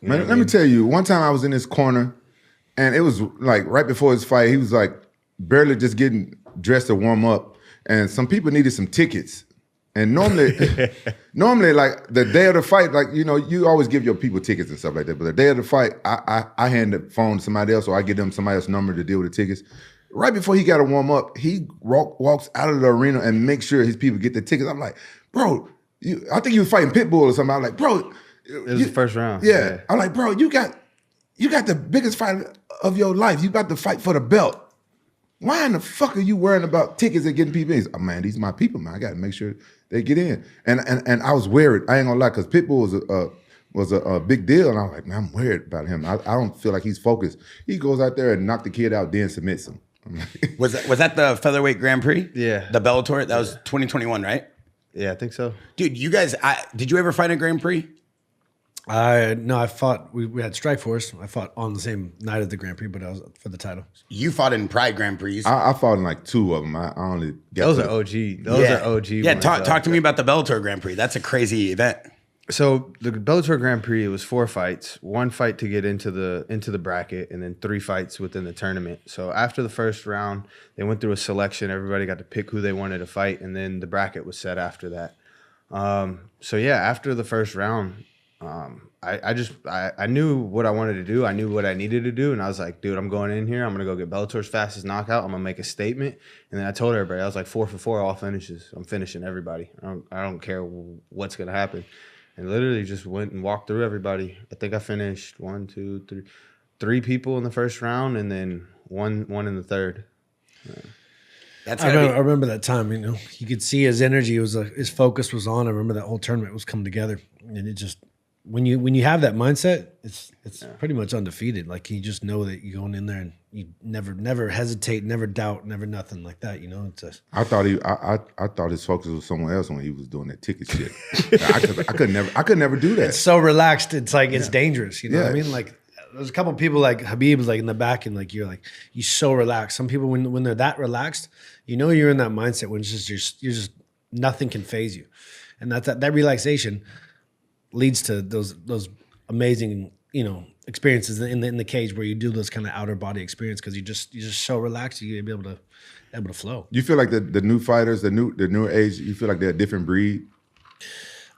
Man, let me tell you, one time I was in his corner, and it was like right before his fight, he was like barely just getting dressed to warm up, and some people needed some tickets. And normally like the day of the fight, like, you know, you always give your people tickets and stuff like that. But the day of the fight, I hand the phone to somebody else, or I give them somebody else's number to deal with the tickets. Right before he got to warm up, he walks out of the arena and makes sure his people get the tickets. I'm like, bro, I think he was fighting Pitbull or something. I'm like, bro. It was the first round. Yeah. I'm like, bro, you got the biggest fight of your life. You about to fight for the belt. Why in the fuck are you worrying about tickets and getting people in? Oh, man, these are my people, man. I got to make sure they get in. And I was worried. I ain't gonna lie, because Pitbull was a big deal, and I was like, man, I'm worried about him. I don't feel like he's focused. He goes out there and knock the kid out, then submits him. Was that the featherweight Grand Prix? Yeah. The Bellator? That was 2021, right? Yeah, I think so. Dude, you guys, did you ever fight a Grand Prix? No, I fought. We had Strikeforce. I fought on the same night of the Grand Prix, but I was for the title. You fought in Pride Grand Prix. I fought in like 2 of them. I only got those are OG. Those are OG. Yeah, ones, talk to me about the Bellator Grand Prix. That's a crazy event. So the Bellator Grand Prix, it was 4 fights, 1 fight to get into the bracket, and then 3 fights within the tournament. So after the first round, they went through a selection. Everybody got to pick who they wanted to fight, and then the bracket was set after that. So yeah, after the first round, I knew what I wanted to do. I knew what I needed to do, and I was like, dude, I'm going in here. I'm gonna go get Bellator's fastest knockout. I'm gonna make a statement. And then I told everybody, I was like, 4 for 4, all finishes. I'm finishing everybody. I don't care what's gonna happen. And literally just went and walked through everybody. I think I finished 3 people in the first round, and then one in the third. Yeah. I remember that time. You know, you could see his energy. It was his focus was on. I remember that whole tournament was coming together, and it just when you have that mindset, it's pretty much undefeated. Like you just know that you're going in there and you never hesitate, never doubt, never nothing like that. You know, it's just, I thought his focus was somewhere else when he was doing that ticket shit. I could never do that. It's so relaxed. It's like it's dangerous. You know what I mean? Like there's a couple of people like Habib was like in the back, and like you're so relaxed. Some people when they're that relaxed, you know you're in that mindset when it's just you're just nothing can phase you, and that relaxation leads to those amazing, you know, experiences in the cage where you do those kind of outer body experience because you're just so relaxed you're able to flow. You feel like the new fighters, the newer age, you feel like they're a different breed?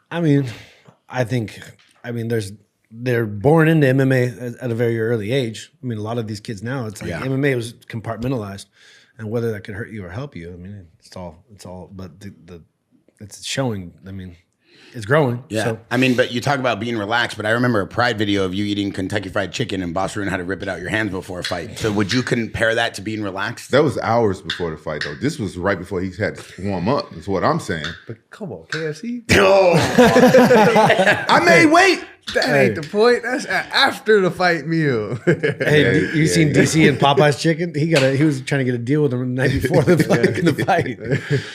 I mean, they're born into MMA at a very early age. I mean, a lot of these kids now, it's like MMA was compartmentalized, and whether that could hurt you or help you, I mean, it's all. But it's showing. I mean, it's growing. Yeah. So. I mean, but you talk about being relaxed, but I remember a Pride video of you eating Kentucky Fried Chicken and Boss Ruin had to rip it out your hands before a fight. So would you compare that to being relaxed? That was hours before the fight, though. This was right before he had to warm up, is what I'm saying. But come on, KFC. Oh. I made weight. That ain't the point. That's after the fight meal. Hey, you seen DC and Popeye's Chicken? He was trying to get a deal with him the night before the fight.